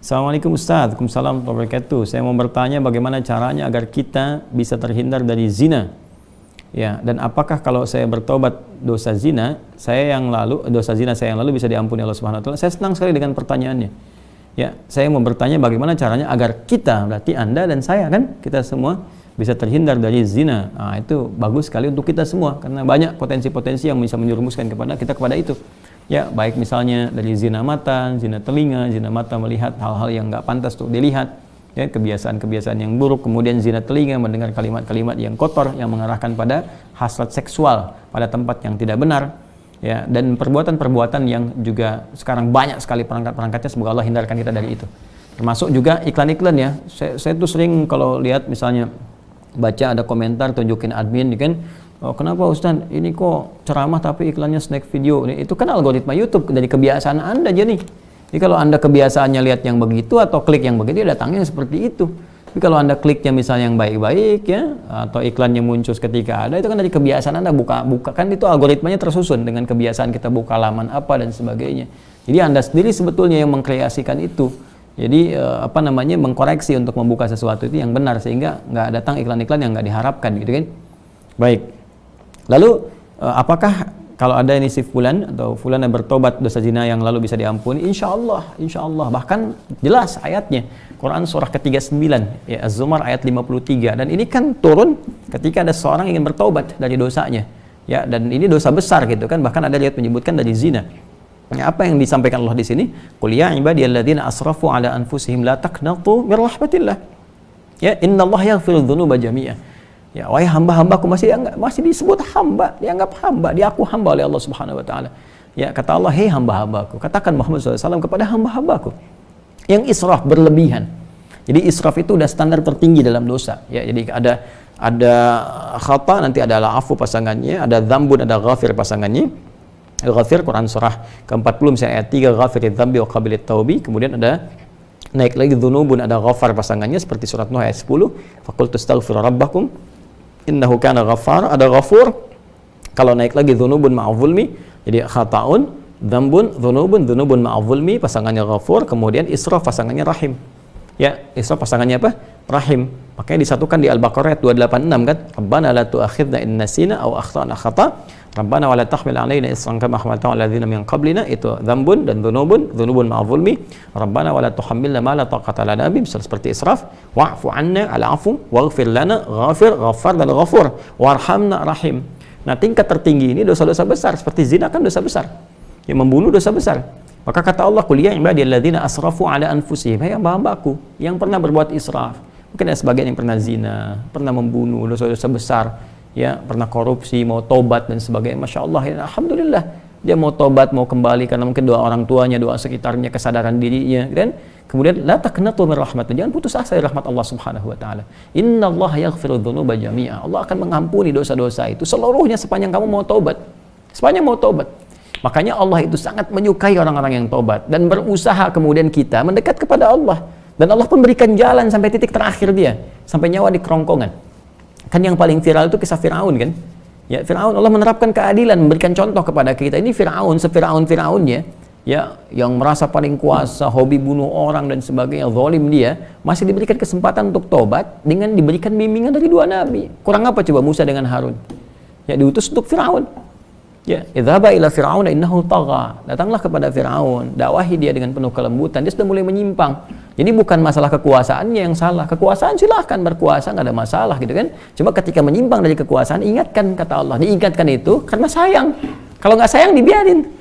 Assalamualaikum Ustaz, Waalaikumsalam warahmatullahi wabarakatuh. Saya mau bertanya bagaimana caranya agar kita bisa terhindar dari zina. Ya, dan apakah kalau saya bertobat dosa zina saya yang lalu bisa diampuni Allah Subhanahu wa taala? Saya senang sekali dengan pertanyaannya. Ya, saya mau bertanya bagaimana caranya agar kita, berarti Anda dan saya kan, kita semua bisa terhindar dari zina. Nah, itu bagus sekali untuk kita semua karena banyak potensi-potensi yang bisa menjerumuskan kepada itu. Ya, baik misalnya dari zina mata, zina telinga, zina mata melihat hal-hal yang nggak pantas untuk dilihat, ya, kebiasaan-kebiasaan yang buruk, kemudian zina telinga mendengar kalimat-kalimat yang kotor yang mengarahkan pada hasrat seksual pada tempat yang tidak benar, ya, dan perbuatan-perbuatan yang juga sekarang banyak sekali perangkat-perangkatnya. Semoga Allah hindarkan kita dari itu. Termasuk juga iklan-iklan, ya. Saya tuh sering kalau lihat misalnya baca ada komentar tunjukin admin, kan, oh, kenapa Ustaz ini kok ceramah tapi iklannya snack video? Itu kan algoritma YouTube dari kebiasaan Anda aja nih. Jadi kalau Anda kebiasaannya lihat yang begitu atau klik yang begitu, ya datangnya seperti itu. Tapi kalau Anda kliknya misalnya yang baik-baik, ya, atau iklannya muncul ketika ada, itu kan dari kebiasaan Anda buka kan, itu algoritmanya tersusun dengan kebiasaan kita buka laman apa dan sebagainya. Jadi Anda sendiri sebetulnya yang mengkreasikan itu. Jadi mengkoreksi untuk membuka sesuatu itu yang benar sehingga nggak datang iklan-iklan yang nggak diharapkan, gitu kan. Baik. Lalu apakah kalau ada ini si fulan atau fulan yang bertobat dosa zina yang lalu bisa diampuni? Insya Allah. Bahkan jelas ayatnya. Quran surah ke-39, ya, Az-Zumar ayat 53. Dan ini kan turun ketika ada seorang ingin bertobat dari dosanya. Ya, dan ini dosa besar gitu kan. Bahkan ada ayat menyebutkan dari zina. Ya, apa yang disampaikan Allah di sini? Qul ya ibadiyalladzina asrafu ala anfusihim la taqnatu mir rahmatillah. Ya, innallaha yaghfiru dzunuba jami'a. Ya, wahai hamba-hambaku, masih disebut hamba, dianggap hamba, diaku hamba oleh Allah Subhanahu wa taala. Ya, kata Allah, "Hei hamba-hambaku," katakan Muhammad SAW kepada hamba-hambaku yang israf, berlebihan. Jadi israf itu udah standar tertinggi dalam dosa. Ya, jadi ada khata, nanti ada afu pasangannya, ada dzambun, ada ghafir pasangannya. Ghafir Quran surah ke-40 misalnya ayat 3, ghafiriz dzambi wa qabilit taubi. Kemudian ada naik lagi dzunubun, ada ghafar pasangannya seperti surat Nuh ayat 10, faqultu astaghfiru rabbakum innahu kana ghaffar. Ada ghafur. Kalau naik lagi dzunubun ma'adh-dzulmi, jadi khata'un, dzambun, dzunubun ma'adh-dzulmi pasangannya ghafur, kemudian israf pasangannya rahim. Ya, israf pasangannya apa? Rahim. Makanya disatukan di Al-Baqarah ayat 286 kan, Rabbana la tu'akhidna in nasina aw akhtana khata', Rabbana wa la tahmil 'alaina isran kama hamaltahu 'alal ladzina min qablina. Itu dzambun dan dzunubun ma'adh-dzulmi. Rabbana wa la tuhammilna ma la taqata lana bihi, seperti israf. Wa'fu 'anna, al-'afwu, waghfir lana, ghafir, ghaffar dan ghafur, warhamna, rahim. Nah, tingkat tertinggi ini dosa-dosa besar, seperti zina kan dosa besar. Yang membunuh dosa besar. Maka kata Allah, "Qul ya ibadiyalladzina asrafu 'ala anfusihim," hai hamba-hambaku yang pernah berbuat israf. Mungkin ada sebagian yang pernah zina, pernah membunuh, dosa-dosa besar, ya, pernah korupsi, mau tobat dan sebagainya. Masya Allah, ya, alhamdulillah dia mau tobat, mau kembali karena mungkin doa orang tuanya, doa sekitarnya, kesadaran dirinya, kan? Kemudian la taqnatu min rahmatillah, jangan putus asa dari rahmat Allah Subhanahu wa taala. Innallaha yaghfiru dzunuba jami'a. Allah akan mengampuni dosa-dosa itu seluruhnya sepanjang kamu mau tobat. Sepanjang mau tobat. Makanya Allah itu sangat menyukai orang-orang yang tobat dan berusaha kemudian kita mendekat kepada Allah. Dan Allah pun berikan jalan sampai titik terakhir dia, sampai nyawa di kerongkongan. Kan yang paling viral itu kisah Firaun kan? Ya, Firaun, Allah menerapkan keadilan, memberikan contoh kepada kita. Ini Firaun, Firaunnya, ya, yang merasa paling kuasa, hobi bunuh orang dan sebagainya, zalim dia, masih diberikan kesempatan untuk tobat dengan diberikan bimbingan dari dua nabi. Kurang apa coba Musa dengan Harun? Ya, diutus untuk Firaun. Ya, idhaba ila fir'auna innahu tagha. Datanglah kepada Firaun, dakwahi dia dengan penuh kelembutan. Dia sudah mulai menyimpang. Jadi bukan masalah kekuasaannya yang salah. Kekuasaan silahkan berkuasa, nggak ada masalah gitu kan. Cuma ketika menyimpang dari kekuasaan, ingatkan, kata Allah. Diingatkan itu karena sayang. Kalau nggak sayang dibiarin.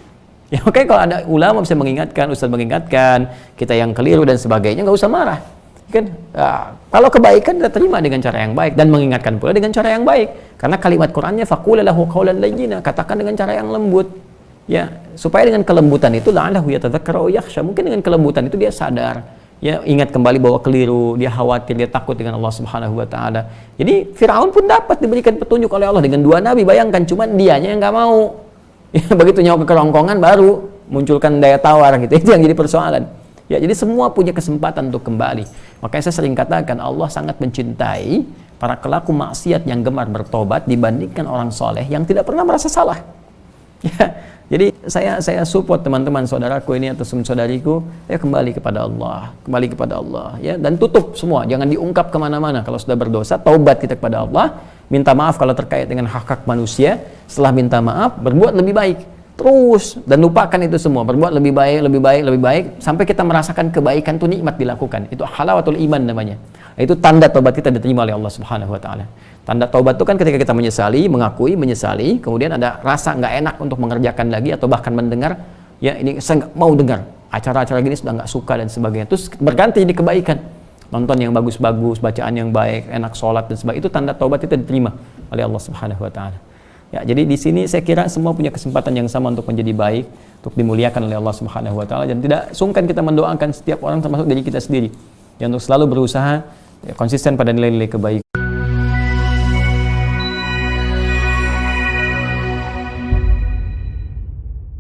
Ya, makanya kalau ada ulama bisa mengingatkan, ustaz mengingatkan, kita yang keliru dan sebagainya, nggak usah marah. Kan? Nah, kalau kebaikan kita terima dengan cara yang baik dan mengingatkan pula dengan cara yang baik. Karena kalimat Qur'annya faqul lahu qawlan layyina, katakan dengan cara yang lembut. Ya, supaya dengan kelembutan itu la'allahu yatadzakkaru aw yakhsha. Mungkin dengan kelembutan itu dia sadar. Ya, ingat kembali bahwa keliru, dia khawatir, dia takut dengan Allah Subhanahu wa taala. Jadi Firaun pun dapat diberikan petunjuk oleh Allah dengan dua nabi, bayangkan, cuman dianya yang enggak mau. Ya, begitu nyawa ke kerongkongan baru munculkan daya tawar gitu. Itu yang jadi persoalan. Ya, jadi semua punya kesempatan untuk kembali. Makanya saya sering katakan Allah sangat mencintai para pelaku maksiat yang gemar bertobat dibandingkan orang soleh yang tidak pernah merasa salah. Ya, jadi saya support teman-teman saudaraku ini atau saudariku, ya kembali kepada Allah, ya, dan tutup semua, jangan diungkap kemana-mana. Kalau sudah berdosa, taubat kita kepada Allah, minta maaf kalau terkait dengan hak-hak manusia. Setelah minta maaf, berbuat lebih baik terus, dan lupakan itu semua, berbuat lebih baik sampai kita merasakan kebaikan itu nikmat dilakukan. Itu halawatul iman namanya. Itu tanda taubat kita diterima oleh Allah Subhanahu wa taala. Tanda taubat itu kan ketika kita menyesali, mengakui, menyesali, kemudian ada rasa nggak enak untuk mengerjakan lagi atau bahkan mendengar, ya ini saya nggak mau dengar acara-acara gini, sudah nggak suka dan sebagainya. Terus berganti jadi kebaikan, nonton yang bagus-bagus, bacaan yang baik, enak sholat dan sebagainya. Itu tanda taubat kita diterima oleh Allah Subhanahu wa taala. Ya, jadi di sini saya kira semua punya kesempatan yang sama untuk menjadi baik, untuk dimuliakan oleh Allah Subhanahu wa taala, dan tidak sungkan kita mendoakan setiap orang termasuk diri kita sendiri, yang untuk selalu berusaha ya, konsisten pada nilai-nilai kebaikan.